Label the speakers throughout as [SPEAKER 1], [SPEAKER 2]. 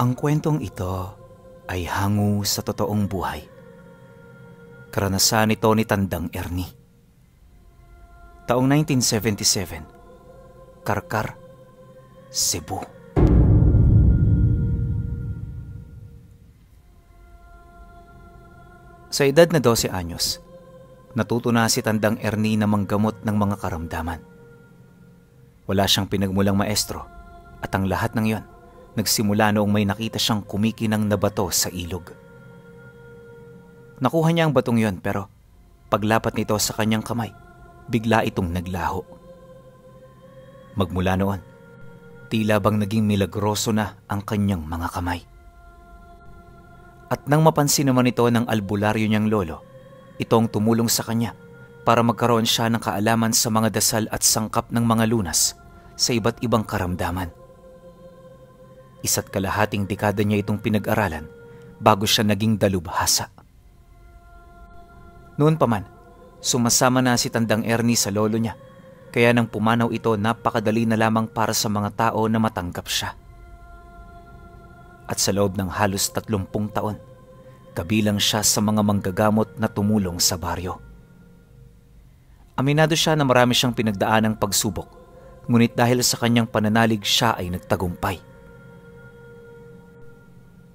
[SPEAKER 1] Ang kwentong ito ay hango sa totoong buhay. Karanasan ito ni Tandang Ernie. Taong 1977, Karkar, Cebu. Sa edad na 12 anyos, natuto na si Tandang Ernie na manggamot ng mga karamdaman. Wala siyang pinagmulang maestro at ang lahat ng yon nagsimula noong may nakita siyang kumikinang na bato sa ilog. Nakuha niya ang batong yon pero paglapat nito sa kanyang kamay, bigla itong naglaho. Magmula noon, tila bang naging milagroso na ang kanyang mga kamay. At nang mapansin naman ito ng albularyo niyang lolo, itong tumulong sa kanya para magkaroon siya ng kaalaman sa mga dasal at sangkap ng mga lunas sa iba't ibang karamdaman. Isa't kalahating dekada niya itong pinag-aralan bago siya naging dalubhasa. Noon pa man, sumasama na si Tandang Ernie sa lolo niya, kaya nang pumanaw ito napakadali na lamang para sa mga tao na matanggap siya. At sa loob ng halos 30 taon, kabilang siya sa mga manggagamot na tumulong sa baryo. Aminado siya na marami siyang pinagdaanang pagsubok, ngunit dahil sa kanyang pananalig siya ay nagtagumpay.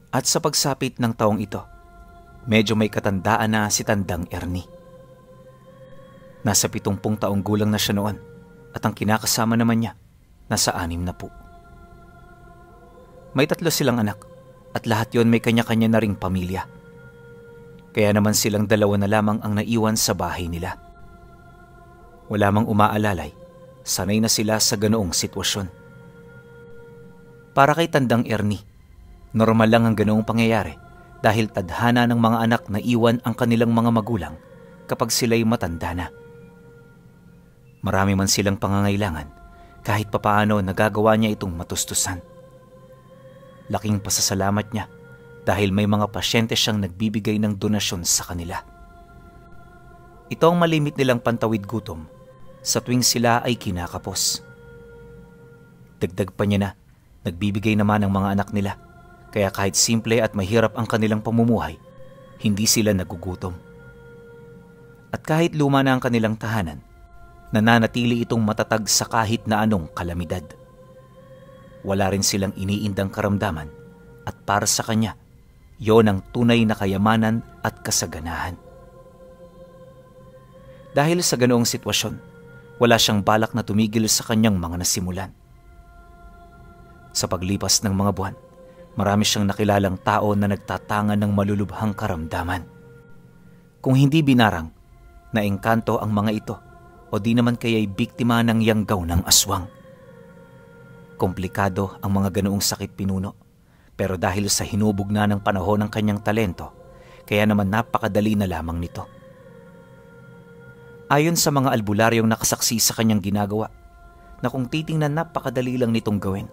[SPEAKER 1] At sa pagsapit ng taong ito, medyo may katandaan na si Tandang Ernie. Nasa 70 taong gulang na siya noon at ang kinakasama naman niya nasa 60. May 3 silang anak at lahat yon may kanya-kanya na ring pamilya. Kaya naman silang 2 na lamang ang naiwan sa bahay nila. Wala mang umaalalay, sanay na sila sa ganoong sitwasyon. Para kay Tandang Ernie, normal lang ang ganoong pangyayari dahil tadhana ng mga anak na iwan ang kanilang mga magulang kapag sila'y matanda na. Marami man silang pangangailangan, kahit papaano nagagawa niya itong matustusan. Laking pasasalamat niya dahil may mga pasyente siyang nagbibigay ng donasyon sa kanila. Ito ang malimit nilang pantawid gutom sa tuwing sila ay kinakapos. Dagdag pa niya na nagbibigay naman ang mga anak nila, kaya kahit simple at mahirap ang kanilang pamumuhay, hindi sila nagugutom. At kahit luma na ang kanilang tahanan, nananatili itong matatag sa kahit na anong kalamidad. Wala rin silang iniindang karamdaman at para sa kanya, yon ang tunay na kayamanan at kasaganahan. Dahil sa ganoong sitwasyon, wala siyang balak na tumigil sa kanyang mga nasimulan. Sa paglipas ng mga buwan, marami siyang nakilalang tao na nagtatangan ng malulubhang karamdaman. Kung hindi binarang, naengkanto ang mga ito o di naman kaya'y biktima ng yanggaw ng aswang. Komplikado ang mga ganoong sakit pinuno, pero dahil sa hinubog na ng panahon ng kanyang talento, kaya naman napakadali na lamang nito. Ayon sa mga albularyong nakasaksi sa kanyang ginagawa, na kung titingnan napakadali lang nitong gawin,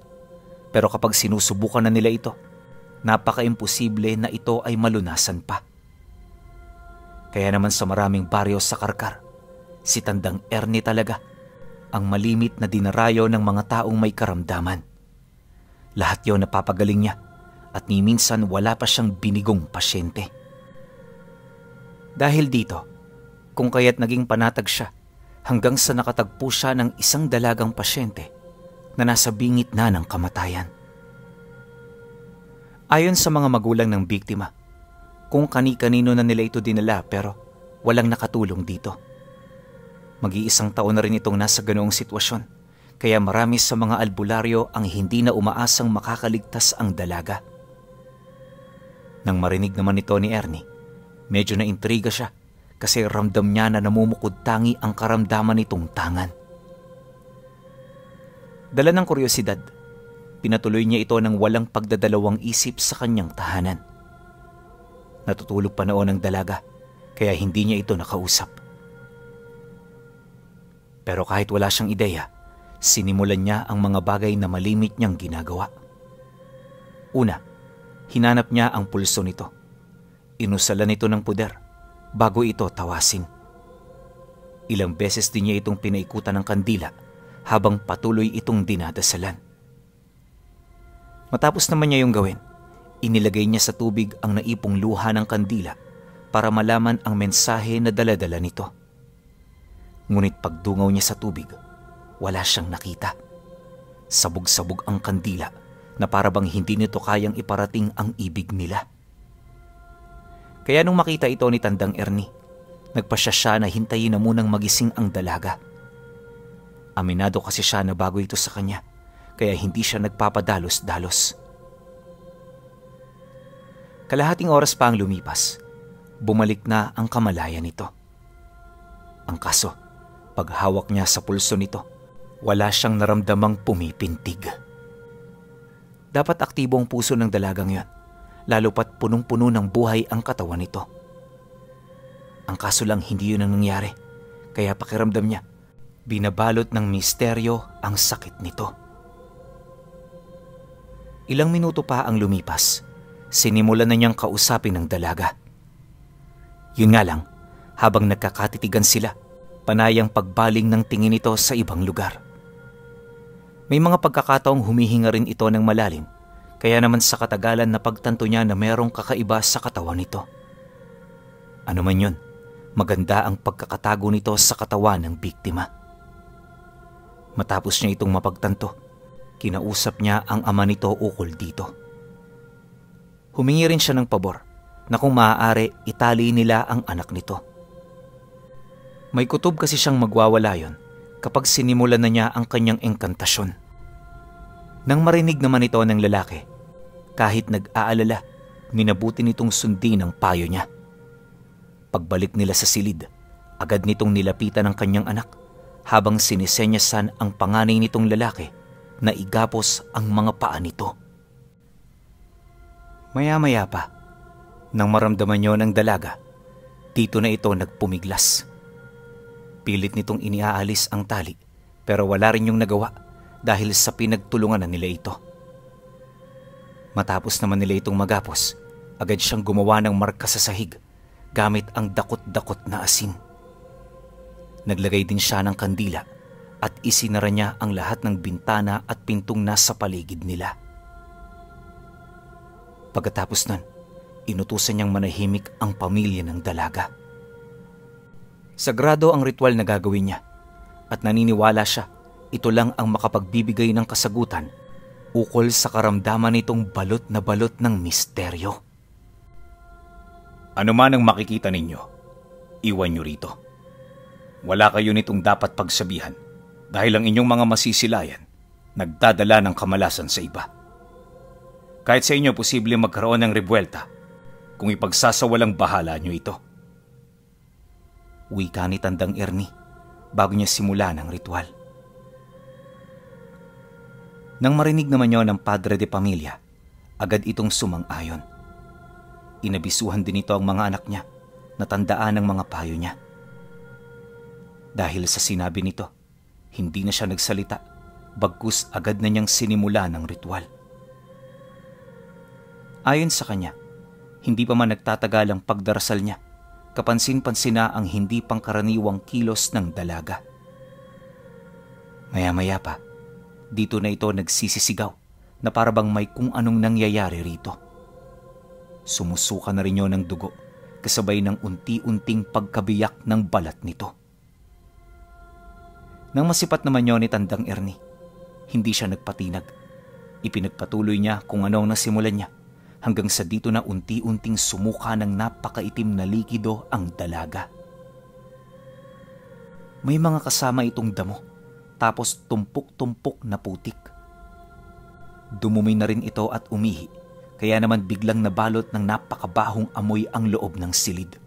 [SPEAKER 1] pero kapag sinusubukan na nila ito, napaka-imposible na ito ay malunasan pa. Kaya naman sa maraming baryo sa Karkar, si Tandang Ernie talaga ang malimit na dinarayo ng mga taong may karamdaman. Lahat yon napapagaling niya at ni minsan wala pa siyang binigong pasyente. Dahil dito, kung kaya't naging panatag siya hanggang sa nakatagpo siya ng isang dalagang pasyente na nasa bingit na ng kamatayan. Ayon sa mga magulang ng biktima, kung kani-kanino na nila ito dinala pero walang nakatulong dito. Mag-iisang taon na rin itong nasa ganoong sitwasyon, kaya marami sa mga albularyo ang hindi na umaasang makakaligtas ang dalaga. Nang marinig naman ito ni Ernie, medyo naintriga siya kasi ramdam niya na namumukod tangi ang karamdaman nitong tangan. Dala ng kuryosidad, pinatuloy niya ito ng walang pagdadalawang isip sa kanyang tahanan. Natutulog pa noon ang dalaga, kaya hindi niya ito nakausap. Pero kahit wala siyang ideya, sinimulan niya ang mga bagay na malimit niyang ginagawa. Una, hinanap niya ang pulso nito. Inusalan ito ng puder bago ito tawasin. Ilang beses din niya itong pinaikutan ng kandila habang patuloy itong dinadasalan. Matapos naman niya yung gawin, Inilagay niya sa tubig ang naipong luha ng kandila para malaman ang mensahe na dala-dala nito. Ngunit pagdungaw niya sa tubig, wala siyang nakita. Sabog-sabog ang kandila na para bang hindi nito kayang iparating ang ibig nila. Kaya nung makita ito ni Tandang Ernie, nagpasya siya na hintayin na munang magising ang dalaga. Aminado kasi siya na bago ito sa kanya, kaya hindi siya nagpapadalos-dalos. Kalahating oras pa ang lumipas, bumalik na ang kamalayan nito. Ang kaso, paghawak niya sa pulso nito, wala siyang naramdamang pumipintig. Dapat aktibo ang puso ng dalagang yon, lalo pat punong-puno ng buhay ang katawan nito. Ang kaso lang hindi yun ang nangyari, kaya pakiramdam niya, binabalot ng misteryo ang sakit nito. Ilang minuto pa ang lumipas, sinimulan na niyang kausapin ng dalaga. Yun nga lang, habang nagkakatitigan sila, panayang pagbaling ng tingin nito sa ibang lugar. May mga pagkakataong humihinga rin ito ng malalim, kaya naman sa katagalan na pagtanto niya na merong kakaiba sa katawan nito. Ano man yun, maganda ang pagkakatago nito sa katawan ng biktima. Matapos niya itong mapagtanto, kinausap niya ang ama nito ukol dito. Humingi rin siya ng pabor na kung maaari itali nila ang anak nito. May kutob kasi siyang magwawala yon kapag sinimulan na niya ang kanyang engkantasyon. Nang marinig naman ito ng lalaki, kahit nag-aalala, minabuti nitong sundin ang payo niya. Pagbalik nila sa silid, agad nitong nilapitan ang kanyang anak habang sinisenyasan ang panganay nitong lalaki na igapos ang mga paa nito. Maya-maya pa, nang maramdaman niyo ng dalaga, dito na ito nagpumiglas. Pilit nitong iniaalis ang tali pero wala rin yung nagawa dahil sa pinagtulungan na nila ito. Matapos naman nila itong magapos, agad siyang gumawa ng marka sa sahig gamit ang dakot-dakot na asin. Naglagay din siya ng kandila at isinara niya ang lahat ng bintana at pintong nasa paligid nila. Pagkatapos nun, inutusan niyang manahimik ang pamilya ng dalaga. Sagrado ang ritual na gagawin niya at naniniwala siya ito lang ang makapagbibigay ng kasagutan ukol sa karamdaman nitong balot na balot ng misteryo. Ano man ang makikita ninyo, iwan nyo rito. Wala kayo nitong dapat pagsabihan dahil ang inyong mga masisilayan nagdadala ng kamalasan sa iba. Kahit sa inyo posible magkaroon ng rebuelta kung ipagsasawalang bahala nyo ito. Wika ni Tandang Ernie bago niya simulan ang ritual. Nang marinig naman niyo ng padre de pamilya, agad itong sumang-ayon. Inabisuhan din ito ang mga anak niya na tandaan ang mga payo niya. Dahil sa sinabi nito, hindi na siya nagsalita, bagkus agad na niyang sinimula ng ritual. Ayon sa kanya, hindi pa man nagtatagal ang pagdarasal niya, kapansin-pansin na ang hindi pangkaraniwang kilos ng dalaga. Maya-maya pa, dito na ito nagsisisigaw na parabang may kung anong nangyayari rito. Sumusuka na rin yun ng dugo kasabay ng unti-unting pagkabiyak ng balat nito. Nang masipat naman yun ni Tandang Ernie, hindi siya nagpatinag. Ipinagpatuloy niya kung ano ang nasimulan niya hanggang sa dito na unti-unting sumuka ng napakaitim na likido ang dalaga. May mga kasama itong damo, tapos tumpok-tumpok na putik. Dumumi na rin ito at umihi, kaya naman biglang nabalot ng napakabahong amoy ang loob ng silid.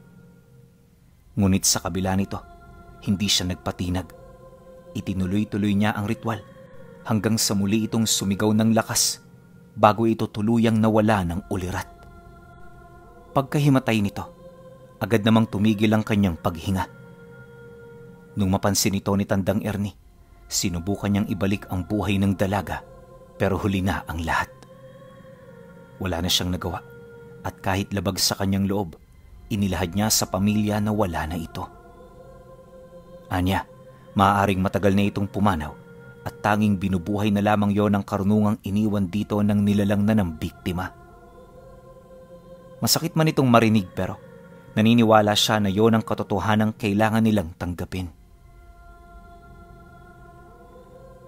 [SPEAKER 1] Ngunit sa kabila nito, hindi siya nagpatinag. Itinuloy-tuloy niya ang ritual hanggang sa muli itong sumigaw ng lakas bago ito tuluyang nawala ng ulirat. Pagkahimatay nito, agad namang tumigil ang kanyang paghinga. Nung mapansin ito ni Tandang Ernie, sinubukan niyang ibalik ang buhay ng dalaga pero huli na ang lahat. Wala na siyang nagawa at kahit labag sa kanyang loob, inilahad niya sa pamilya na wala na ito. Anya, maaaring matagal na itong pumanaw at tanging binubuhay na lamang yon ang karunungang iniwan dito ng nilalang na ng biktima. Masakit man itong marinig pero naniniwala siya na yon ang katotohanang kailangan nilang tanggapin.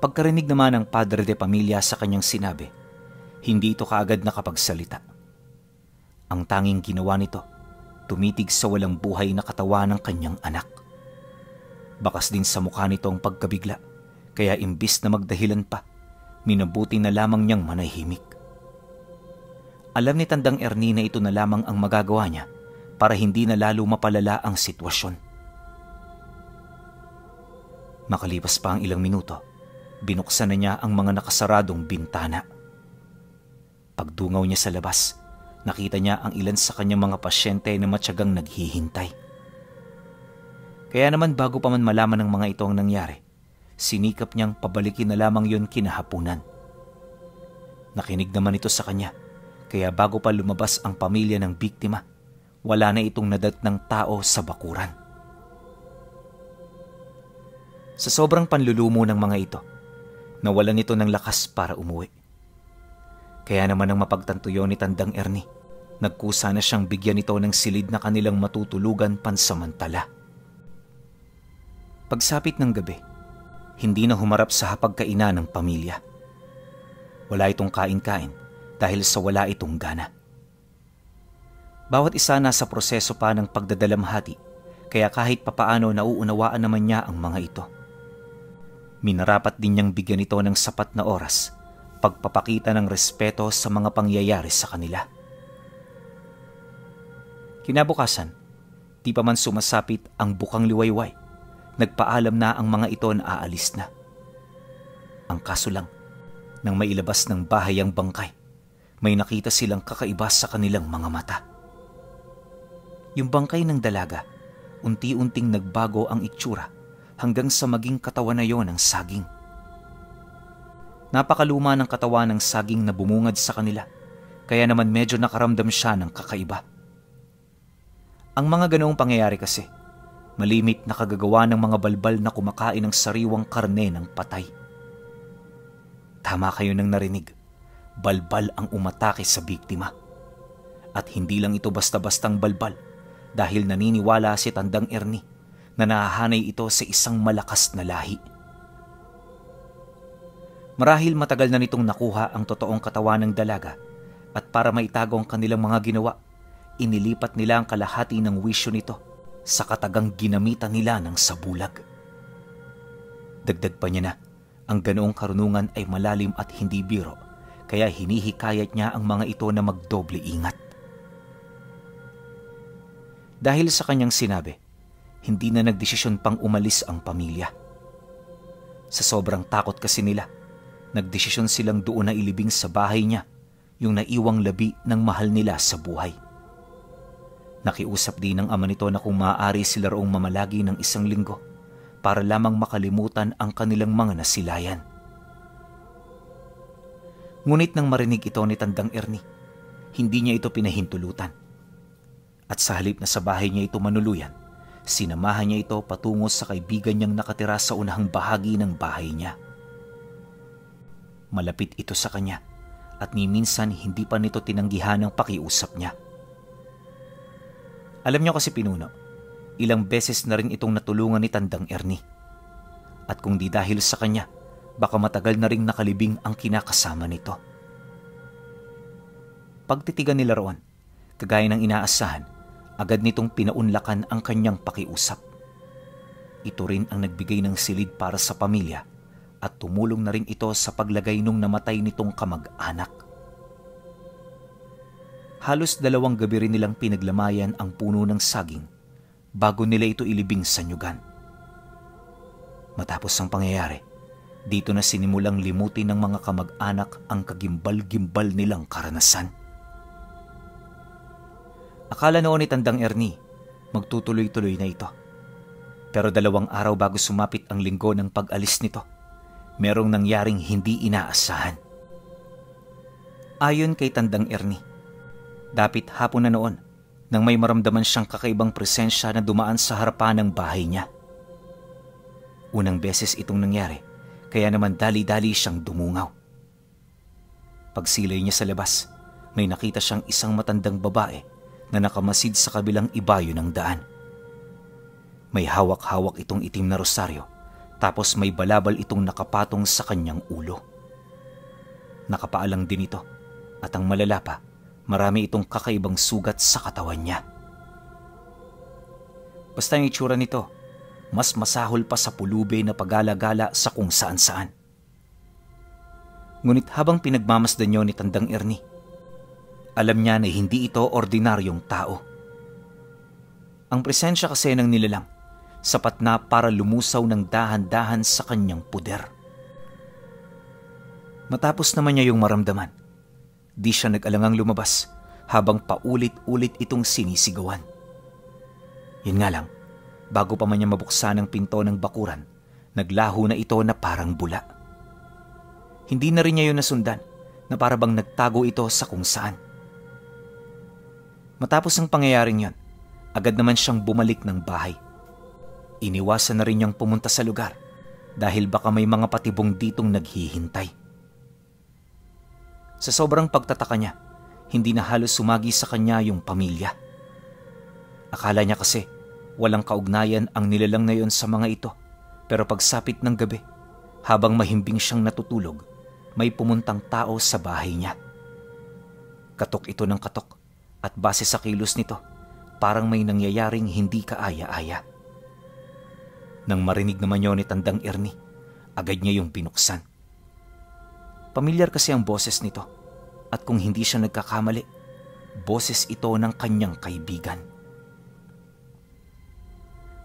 [SPEAKER 1] Pagkarinig naman ng padre de pamilya sa kanyang sinabi, hindi ito kaagad nakapagsalita. Ang tanging ginawa nito, tumitig sa walang buhay na katawan ng kanyang anak. Bakas din sa mukha nito ang pagkabigla, kaya imbis na magdahilan pa, minabuti na lamang niyang manahimik. Alam ni Tandang Ernie na ito na lamang ang magagawa niya para hindi na lalo mapalala ang sitwasyon. Makalipas pa ang ilang minuto, binuksan na niya ang mga nakasaradong bintana. Pagdungaw niya sa labas, nakita niya ang ilan sa kanyang mga pasyente na matyagang naghihintay. Kaya naman bago pa man malaman ng mga ito ang nangyari, sinikap niyang pabalikin na lamang yon kinahapunan. Nakinig naman ito sa kanya, kaya bago pa lumabas ang pamilya ng biktima, wala na itong nadatnang tao sa bakuran. Sa sobrang panlulumo ng mga ito, nawalan ito ng lakas para umuwi. Kaya naman ang mapagtanto ni Tandang Ernie, nagkusa na siyang bigyan ito ng silid na kanilang matutulugan pansamantala. Pagsapit ng gabi, hindi na humarap sa hapagkainan ng pamilya. Wala itong kain-kain dahil sa wala itong gana. Bawat isa nasa proseso pa ng pagdadalamhati, kaya kahit papaano nauunawaan naman niya ang mga ito. Minarapat din niyang bigyan ito ng sapat na oras, pagpapakita ng respeto sa mga pangyayari sa kanila. Kinabukasan, di pa man sumasapit ang bukang liwayway, nagpaalam na ang mga ito na aalis na. Ang kaso lang, nang mailabas ng bahay ang bangkay, may nakita silang kakaiba sa kanilang mga mata. Yung bangkay ng dalaga, unti-unting nagbago ang itsura hanggang sa maging katawan na yon ng saging. Napakaluma ng katawan ng saging na bumungad sa kanila, kaya naman medyo nakaramdam siya ng kakaiba. Ang mga ganoong pangyayari kasi, malimit na kagagawa ng mga balbal na kumakain ng sariwang karne ng patay. Tama kayo nang narinig, balbal ang umatake sa biktima. At hindi lang ito basta-bastang balbal dahil naniniwala si Tandang Ernie na nahahanay ito sa isang malakas na lahi. Marahil matagal na nitong nakuha ang totoong katawan ng dalaga at para maitago ang kanilang mga ginawa, inilipat nila ang kalahati ng wisyo nito sa katagang ginamitan nila ng sabulag. Dagdag pa niya na, ang ganoong karunungan ay malalim at hindi biro, kaya hinihikayat niya ang mga ito na magdoble ingat. Dahil sa kanyang sinabi, hindi na nagdesisyon pang umalis ang pamilya. Sa sobrang takot kasi nila, nagdesisyon silang doon na ilibing sa bahay niya yung naiwang labi ng mahal nila sa buhay. Nakiusap din ng ama nito na kung maaari sila roong mamalagi ng 1 linggo para lamang makalimutan ang kanilang mga nasilayan. Ngunit nang marinig ito ni Tandang Ernie, hindi niya ito pinahintulutan. At sa halip na sa bahay niya ito manuluyan, sinamahan niya ito patungo sa kaibigan niyang nakatira sa unahang bahagi ng bahay niya. Malapit ito sa kanya at ni minsan hindi pa nito tinanggihan ang pakiusap niya. Alam niyo kasi Pinuno, ilang beses na rin itong natulungan ni Tandang Ernie. At kung di dahil sa kanya, baka matagal na ring nakalibing ang kinakasama nito. Pagtitigan nila roon, kagaya ng inaasahan, agad nitong pinaunlakan ang kanyang pakiusap. Ito rin ang nagbigay ng silid para sa pamilya at tumulong na rin ito sa paglagay nung namatay nitong kamag-anak. Halos 2 gabi rin nilang pinaglamayan ang puno ng saging bago nila ito ilibing sa nyugan. Matapos ang pangyayari, dito na sinimulang limutin ng mga kamag-anak ang kagimbal-gimbal nilang karanasan. Akala noon ni Tandang Ernie, magtutuloy-tuloy na ito. Pero 2 araw bago sumapit ang linggo ng pag-alis nito, merong nangyaring hindi inaasahan. Ayon kay Tandang Ernie, dapit hapon na noon nang may maramdaman siyang kakaibang presensya na dumaan sa harapan ng bahay niya. Unang beses itong nangyari, kaya naman dali-dali siyang dumungaw. Pagsilay niya sa labas, may nakita siyang isang matandang babae na nakamasid sa kabilang ibayo ng daan. May hawak-hawak itong itim na rosaryo, tapos may balabal itong nakapatong sa kanyang ulo. Nakapaalang din ito, at ang malala pa, marami itong kakaibang sugat sa katawan niya. Basta ang itsura nito, mas masahol pa sa pulubi na pagala-gala sa kung saan-saan. Ngunit habang pinagmamasdan niyo ni Tandang Ernie, alam niya na hindi ito ordinaryong tao. Ang presensya kasi ng nilalang, sapat na para lumusaw ng dahan-dahan sa kanyang puder. Matapos naman niya yung maramdaman, di siya nag-alangang lumabas habang paulit-ulit itong sinisigawan. Yun nga lang, bago pa man niya mabuksan ang pinto ng bakuran, naglaho na ito na parang bula. Hindi na rin niya yun nasundan na para bang nagtago ito sa kung saan. Matapos ang pangyayaring yon, agad naman siyang bumalik ng bahay. Iniwasan na rin niyang pumunta sa lugar dahil baka may mga patibong ditong naghihintay. Sa sobrang pagtataka niya, hindi na halos sumagi sa kanya yung pamilya. Akala niya kasi walang kaugnayan ang nilalang na yon sa mga ito, pero pagsapit ng gabi, habang mahimbing siyang natutulog, may pumuntang tao sa bahay niya. Katok ito ng katok at base sa kilos nito, parang may nangyayaring hindi kaaya-aya. Nang marinig naman yun ni Tandang Ernie, agad niya yung binuksan. Pamilyar kasi ang boses nito at kung hindi siya nagkakamali, boses ito ng kanyang kaibigan.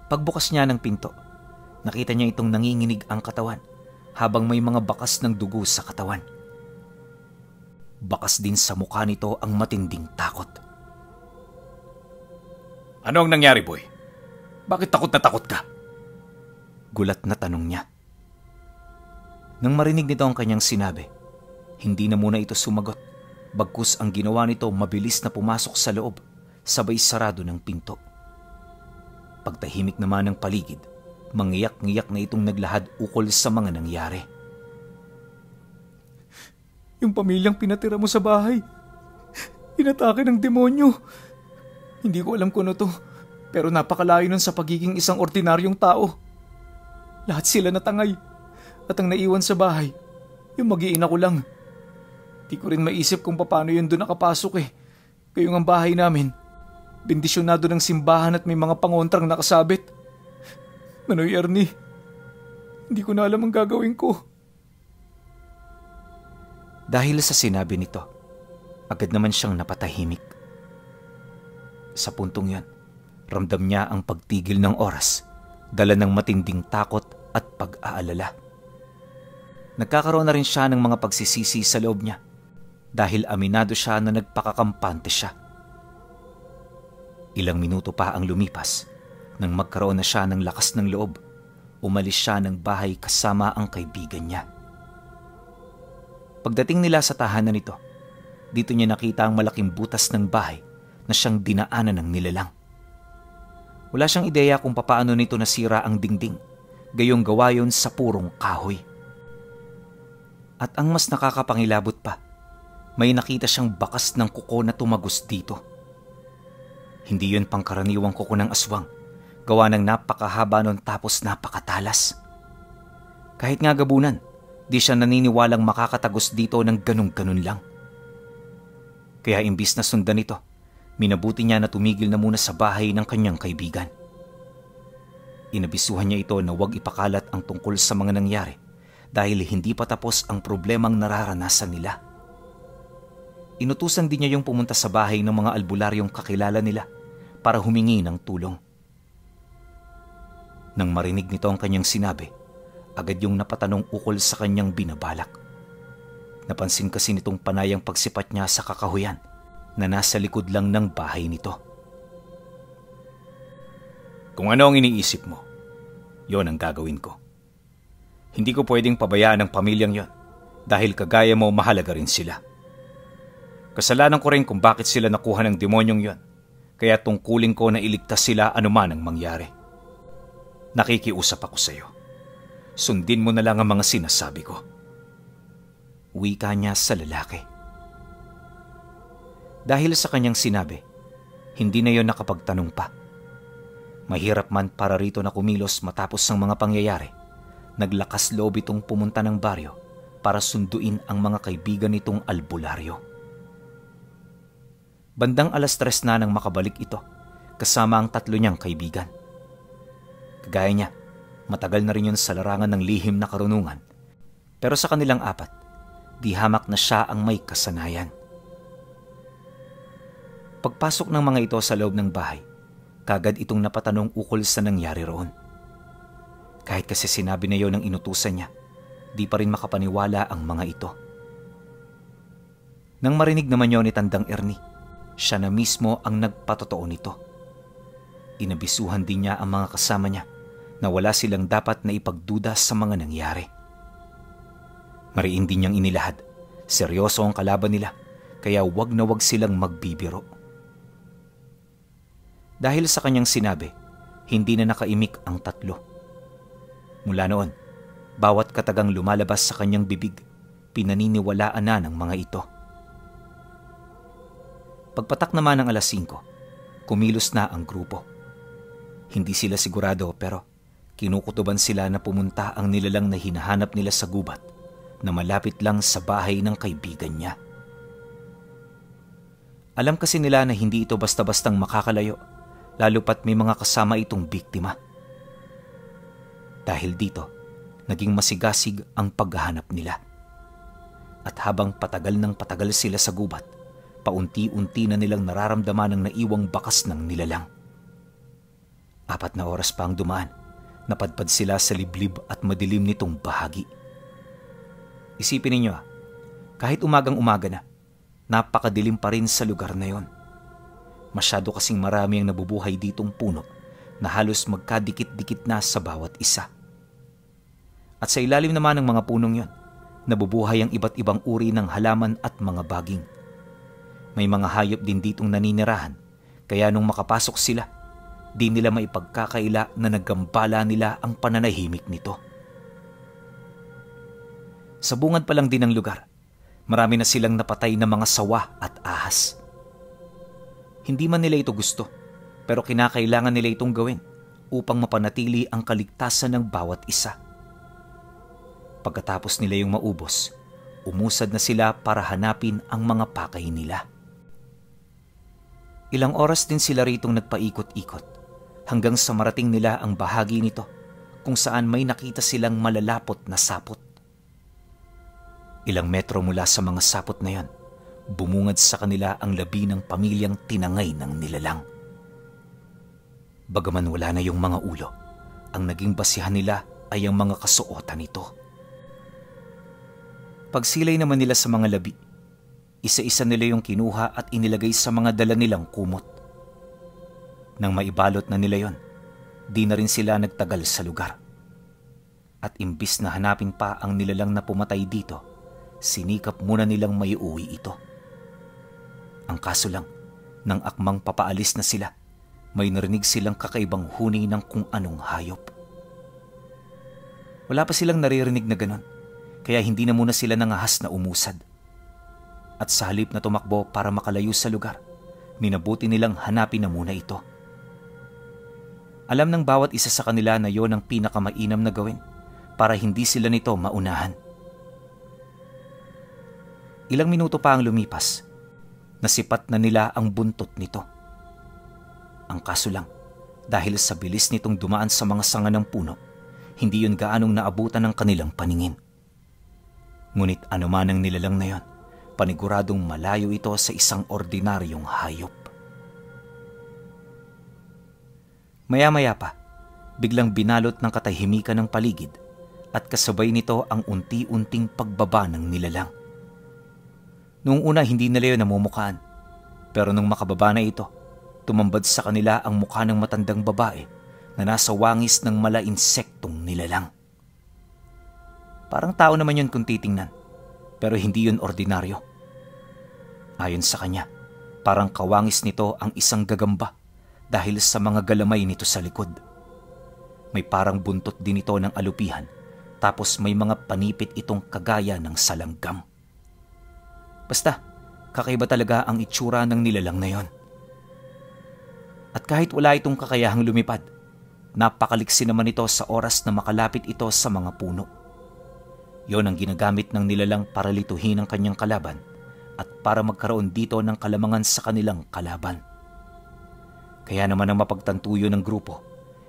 [SPEAKER 1] Pagbukas niya ng pinto, nakita niya itong nanginginig ang katawan habang may mga bakas ng dugo sa katawan. Bakas din sa mukha nito ang matinding takot.
[SPEAKER 2] Ano ang nangyari, boy? Bakit takot na takot ka?
[SPEAKER 1] Gulat na tanong niya. Nang marinig nito ang kanyang sinabi, hindi na muna ito sumagot, bagkus ang ginawa nito mabilis na pumasok sa loob, sabay sarado ng pinto. Pagtahimik naman ng paligid, mangiyak-ngiyak na itong naglahad ukol sa mga nangyari.
[SPEAKER 3] Yung pamilyang pinatira mo sa bahay, inatake ng demonyo. Hindi ko alam kung ano to, pero napakalayo nun sa pagiging isang ordinaryong tao. Lahat sila natangay, at ang naiwan sa bahay, yung mag-iina ko lang. Di ko rin maisip kung paano yun doon nakapasok eh. Kayong ang bahay namin, bendisyonado ng simbahan at may mga pangontrang nakasabit. Manoy Ernie, hindi ko na alam ang gagawin ko.
[SPEAKER 1] Dahil sa sinabi nito, agad naman siyang napatahimik. Sa puntong yon, ramdam niya ang pagtigil ng oras, dala ng matinding takot at pag-aalala. Nagkakaroon na rin siya ng mga pagsisisi sa loob niya dahil aminado siya na nagpakakampante siya. Ilang minuto pa ang lumipas nang magkaroon na siya ng lakas ng loob. Umalis siya ng bahay kasama ang kaibigan niya. Pagdating nila sa tahanan nito, dito niya nakita ang malaking butas ng bahay na siyang dinaanan ng nilalang. Wala siyang ideya kung papaano nito nasira ang dingding, gayong gawa yun sa purong kahoy. At ang mas nakakapangilabot pa, may nakita siyang bakas ng kuko na tumagos dito. Hindi yun pangkaraniwang kuko ng aswang, gawa ng napakahaba nun tapos napakatalas. Kahit nga gabunan, di siya naniniwalang makakatagos dito ng ganun-ganun lang. Kaya imbis na sundan ito, minabuti niya na tumigil na muna sa bahay ng kanyang kaibigan. Inabisuhan niya ito na huwag ipakalat ang tungkol sa mga nangyari dahil hindi pa tapos ang problemang nararanasan nila. Inutusan din niya yung pumunta sa bahay ng mga albularyong kakilala nila para humingi ng tulong. Nang marinig nito ang kanyang sinabi, agad yung napatanong ukol sa kanyang binabalak. Napansin kasi nitong panayang pagsipat niya sa kakahuyan na nasa likod lang ng bahay nito.
[SPEAKER 2] Kung ano ang iniisip mo, yon ang gagawin ko. Hindi ko pwedeng pabayaan ang pamilyang yon dahil kagaya mo mahalaga rin sila. Kasalanan ko rin kung bakit sila nakuha ng demonyong yon, kaya tungkulin ko na iligtas sila anuman ang mangyari. Nakikiusap ako sa iyo. Sundin mo na lang ang mga sinasabi ko.
[SPEAKER 1] Wika niya sa lalaki. Dahil sa kanyang sinabi, Hindi na yon nakapagtanong pa. Mahirap man para rito na kumilos matapos ang mga pangyayari, naglakas loob itong pumunta ng baryo para sunduin ang mga kaibigan nitong albularyo. Bandang 3:00 na nang makabalik ito, kasama ang 3 niyang kaibigan. Kagaya niya, matagal na rin yun sa larangan ng lihim na karunungan, pero sa kanilang 4, di hamak na siya ang may kasanayan. Pagpasok ng mga ito sa loob ng bahay, kagad itong napatanong ukol sa nangyari roon. Kahit kasi sinabi na yon ng inutusan niya, di pa rin makapaniwala ang mga ito. Nang marinig naman yon ni Tandang Ernie, siya na mismo ang nagpatotoo nito. Inabisuhan din niya ang mga kasama niya na wala silang dapat na ipagduda sa mga nangyari. Mariin din niyang inilahad, seryoso ang kalaban nila, kaya wag na wag silang magbibiro. Dahil sa kanyang sinabi, hindi na nakaimik ang 3. Mula noon, bawat katagang lumalabas sa kanyang bibig, pinaniniwalaan na ng mga ito. Pagpatak naman ng 5:00, kumilos na ang grupo. Hindi sila sigurado pero kinukutuban sila na pumunta ang nilalang na hinahanap nila sa gubat na malapit lang sa bahay ng kaibigan niya. Alam kasi nila na hindi ito basta-bastang makakalayo, lalo pat may mga kasama itong biktima. Dahil dito, naging masigasig ang paghahanap nila. At habang patagal ng patagal sila sa gubat, paunti-unti na nilang nararamdaman ang naiwang bakas ng nilalang. 4 na oras pa ang dumaan, napadpad sila sa liblib at madilim nitong bahagi. Isipin ninyo kahit umagang-umaga na, napakadilim pa rin sa lugar na yon. Masyado kasing marami ang nabubuhay ditong puno na halos magkadikit-dikit na sa bawat isa. At sa ilalim naman ng mga punong yon, nabubuhay ang iba't ibang uri ng halaman at mga baging. May mga hayop din ditong naninirahan, kaya nung makapasok sila, di nila maipagkakaila na naggambala nila ang pananahimik nito. Sa bungad pa lang din ng lugar, marami na silang napatay na mga sawa at ahas. Hindi man nila ito gusto, pero kinakailangan nila itong gawin upang mapanatili ang kaligtasan ng bawat isa. Pagkatapos nila yung maubos, umusad na sila para hanapin ang mga pakay nila. Ilang oras din sila ritong nagpaikot-ikot hanggang sa marating nila ang bahagi nito kung saan may nakita silang malalapot na sapot. Ilang metro mula sa mga sapot na yan, bumungad sa kanila ang labi ng pamilyang tinangay ng nilalang. Bagaman wala na yung mga ulo, ang naging basihan nila ay ang mga kasuotan nito. Pagsilay naman nila sa mga labi, isa-isa nila yung kinuha at inilagay sa mga dala nilang kumot. Nang maibalot na nila yon, di na rin sila nagtagal sa lugar. At imbis na hanapin pa ang nilalang na pumatay dito, sinikap muna nilang maiuwi ito. Ang kaso lang, nang akmang papaalis na sila, may narinig silang kakaibang huni ng kung anong hayop. Wala pa silang naririnig na ganon, kaya hindi na muna sila nangahas na umusad. At sa halip na tumakbo para makalayo sa lugar, minabuti nilang hanapin na muna ito. Alam ng bawat isa sa kanila na yon ang pinakamainam na gawin para hindi sila nito maunahan. Ilang minuto pa ang lumipas, nasipat na nila ang buntot nito. Ang kaso lang, dahil sa bilis nitong dumaan sa mga sanga ng puno, hindi yun gaanong naabutan ng kanilang paningin. Ngunit anuman ang nilalang na yon, paniguradong malayo ito sa isang ordinaryong hayop. Maya-maya pa, biglang binalot ng katahimikan ng paligid at kasabay nito ang unti-unting pagbaba ng nilalang. Noong una hindi nila yun namumukhaan, pero nung makababa na ito, tumambad sa kanila ang mukha ng matandang babae na nasa wangis ng mala-insektong nilalang. Parang tao naman yun kung titingnan, pero hindi yun ordinaryo. Ayon sa kanya, parang kawangis nito ang isang gagamba dahil sa mga galamay nito sa likod. May parang buntot din ito ng alupihan, tapos may mga panipit itong kagaya ng salanggam. Basta, kakaiba talaga ang itsura ng nilalang na yon. At kahit wala itong kakayahang lumipad, napakaliksi naman ito sa oras na makalapit ito sa mga puno. Yon ang ginagamit ng nilalang para lituhin ang kanyang kalaban at para magkaroon dito ng kalamangan sa kanilang kalaban. Kaya naman ang mapagtantuyo ng grupo,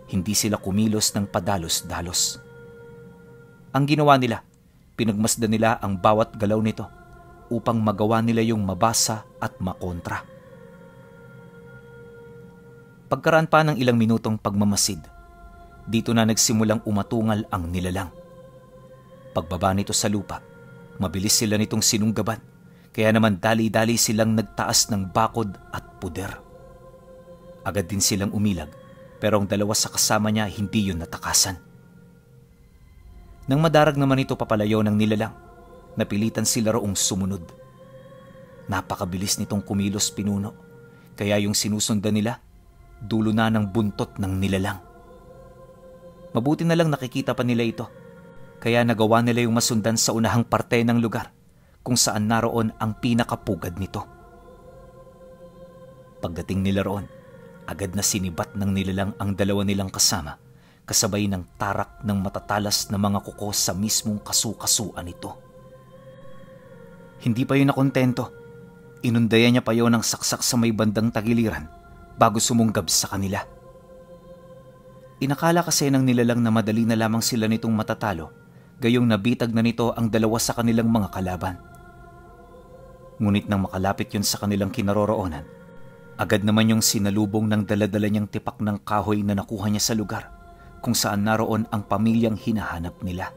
[SPEAKER 1] hindi sila kumilos ng padalos-dalos. Ang ginawa nila, pinagmasdan nila ang bawat galaw nito upang magawa nila yung mabasa at makontra. Pagkaraan pa ng ilang minutong pagmamasid, dito na nagsimulang umatungal ang nilalang. Pagbaba nito sa lupa, mabilis sila nitong sinunggaban, kaya naman dali-dali silang nagtaas ng bakod at puder. Agad din silang umilag, pero ang dalawa sa kasama niya hindi yun natakasan. Nang madarag naman ito papalayo ng nilalang, napilitan sila roong sumunod. Napakabilis nitong kumilos pinuno, kaya yung sinusundan nila, dulo na ng buntot ng nilalang. Mabuti na lang nakikita pa nila ito, kaya nagawa nila yung masundan sa unahang parte ng lugar kung saan naroon ang pinakapugad nito. Pagdating nila roon, agad na sinibat ng nilalang ang dalawa nilang kasama kasabay ng tarak ng matatalas na mga kuko sa mismong kasukasuan nito. Hindi pa yun nakontento. Inundayan niya pa yun ng saksak sa may bandang tagiliran bago sumunggab sa kanila. Inakala kasi ng nilalang na madali na lamang sila nitong matatalo, gayong nabitag na nito ang dalawa sa kanilang mga kalaban. Ngunit nang makalapit yun sa kanilang kinaroroonan, agad naman yung sinalubong ng daladala niyang tipak ng kahoy na nakuha niya sa lugar kung saan naroon ang pamilyang hinahanap nila.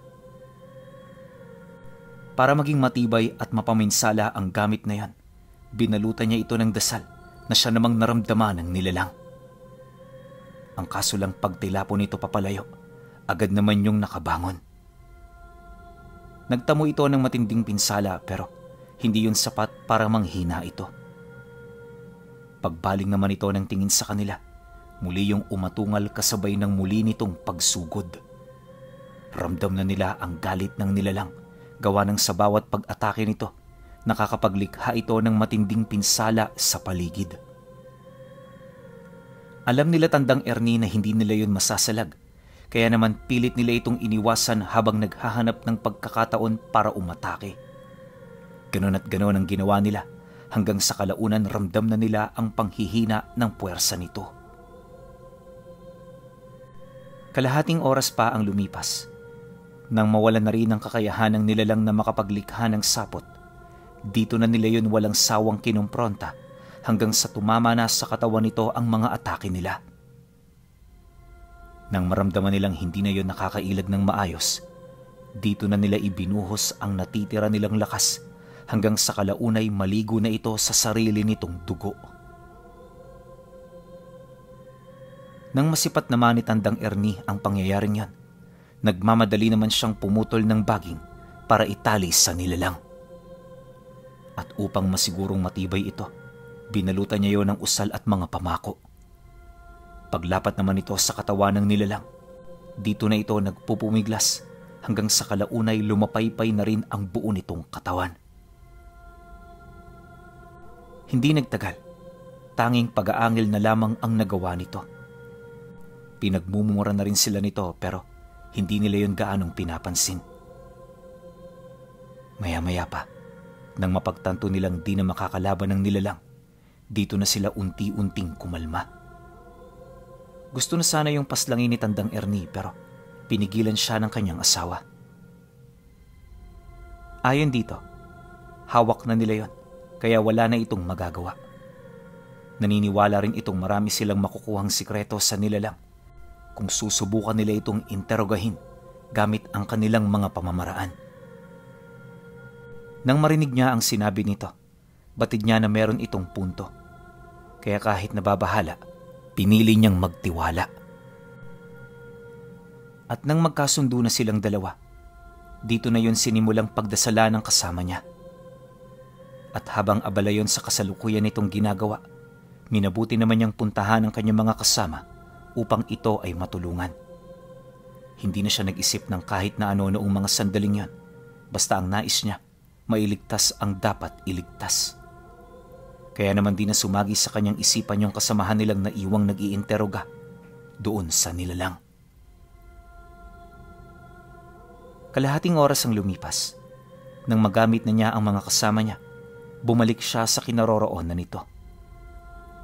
[SPEAKER 1] Para maging matibay at mapaminsala ang gamit na yan, binalutan niya ito ng dasal na siya namang naramdaman ng nilalang. Ang kaso lang pagtilapo nito papalayo, agad naman yung nakabangon. Nagtamo ito ng matinding pinsala pero hindi yun sapat para manghina ito. Pagbaling naman ito ng tingin sa kanila, muli yung umatungal kasabay ng muli nitong pagsugod. Ramdam na nila ang galit ng nilalang, gawa ng sa bawat pag-atake nito, nakakapaglikha ito ng matinding pinsala sa paligid. Alam nila Tandang Ernie na hindi nila yun masasalag, kaya naman pilit nila itong iniwasan habang naghahanap ng pagkakataon para umatake. Ganon at ganon ang ginawa nila hanggang sa kalaunan ramdam na nila ang panghihina ng puwersa nito. Kalahating oras pa ang lumipas. Nang mawala na rin ang kakayahan ng nilalang na makapaglikha ng sapot, dito na nila yun walang sawang kinumpronta hanggang sa tumama na sa katawan nito ang mga atake nila. Nang maramdaman nilang hindi na yun nakakailag ng maayos, dito na nila ibinuhos ang natitira nilang lakas hanggang sa kalaunay maligo na ito sa sarili nitong dugo. Nang masipat naman ni Tandang Ernie ang pangyayaring yan, nagmamadali naman siyang pumutol ng baging para itali sa nilalang. At upang masigurong matibay ito, binalutan niya yon ng usal at mga pamako. Paglapat naman ito sa katawan ng nilalang, dito na ito nagpupumiglas hanggang sa kalaunay lumapaypay na rin ang buo nitong katawan. Hindi nagtagal, tanging pag-aangil na lamang ang nagawa nito. Pinagmumura na rin sila nito pero hindi nila yon gaanong pinapansin. Maya-maya pa, nang mapagtanto nilang di na makakalaban ng nilalang, dito na sila unti-unting kumalma. Gusto na sana yung paslangin ni Tandang Ernie pero pinigilan siya ng kanyang asawa. Ayon dito, hawak na nila yon kaya wala na itong magagawa. Naniniwala rin itong marami silang makukuhang sikreto sa nilalang kung susubukan nila itong interogahin gamit ang kanilang mga pamamaraan. Nang marinig niya ang sinabi nito, batid niya na meron itong punto. Kaya kahit nababahala, pinili niyang magtiwala. At nang magkasundo na silang dalawa, dito na yon sinimulang pagdasala ng kasama niya. At habang abala yon sa kasalukuyan nitong ginagawa, minabuti naman niyang puntahan ang kanyang mga kasama upang ito ay matulungan. Hindi na siya nag-isip ng kahit na ano noong mga sandaling yon, basta ang nais niya, mailigtas ang dapat iligtas. Kaya naman di na sumagi sa kanyang isipan yung kasamahan nilang naiwang nag-iinteroga doon sa nilalang. Kalahating oras ang lumipas. Nang magamit na niya ang mga kasama niya, bumalik siya sa kinaroroonan nito.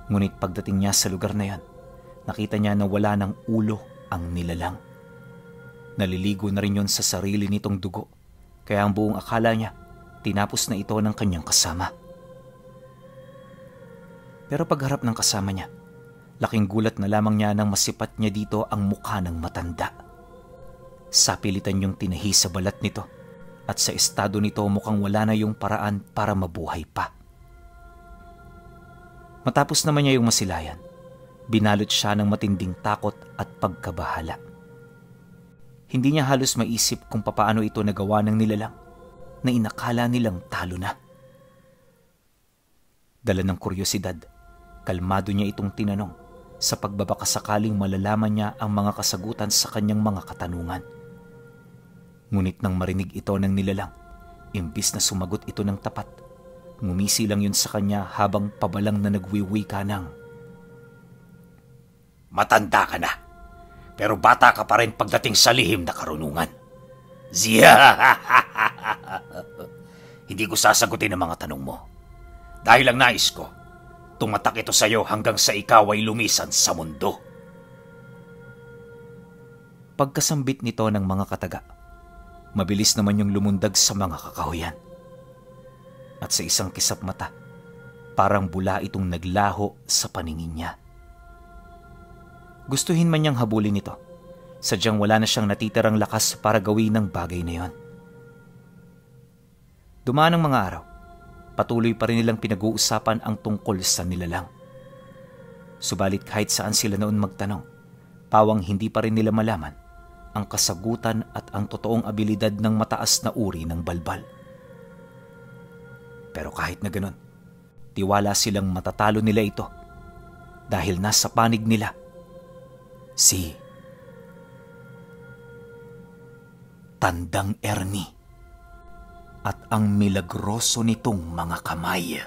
[SPEAKER 1] Ngunit pagdating niya sa lugar na yan, nakita niya na wala ng ulo ang nilalang. Naliligo na rin yun sa sarili nitong dugo, kaya ang buong akala niya, tinapos na ito ng kanyang kasama. Pero pagharap ng kasama niya, laking gulat na lamang niya nang masipat niya dito ang mukha ng matanda. Sapilitan yung tinahi sa balat nito at sa estado nito mukhang wala na yung paraan para mabuhay pa. Matapos naman niya yung masilayan, binalot siya ng matinding takot at pagkabahala. Hindi niya halos maisip kung papaano ito nagawa ng nilalang na inakala nilang talo na. Dala ng kuryosidad, kalmado niya itong tinanong sa pagbabakasakaling malalaman niya ang mga kasagutan sa kanyang mga katanungan. Ngunit nang marinig ito ng nilalang, imbis na sumagot ito ng tapat, ngumisi lang yun sa kanya habang pabalang na nagwiwika ng,
[SPEAKER 2] "Matanda ka na, pero bata ka pa rin pagdating sa lihim na karunungan. Zia! Hindi ko sasagutin ang mga tanong mo. Dahil ang nais ko, tumatak ito sa iyo hanggang sa ikaw ay lumisan sa mundo."
[SPEAKER 1] Pagkasambit nito ng mga kataga, mabilis naman yung lumundag sa mga kakahuyan. At sa isang kisap mata, parang bula itong naglaho sa paningin niya. Gustuhin man niyang habulin ito, sadyang wala na siyang natitirang lakas para gawin ang bagay na yon. Dumaan ang mga araw, patuloy pa rin nilang pinag-uusapan ang tungkol sa nilalang. Subalit kahit saan sila noon magtanong, pawang hindi pa rin nila malaman ang kasagutan at ang totoong abilidad ng mataas na uri ng balbal. Pero kahit na ganun, tiwala silang matatalo nila ito dahil nasa panig nila si Tandang Ernie at ang milagroso nitong mga kamay.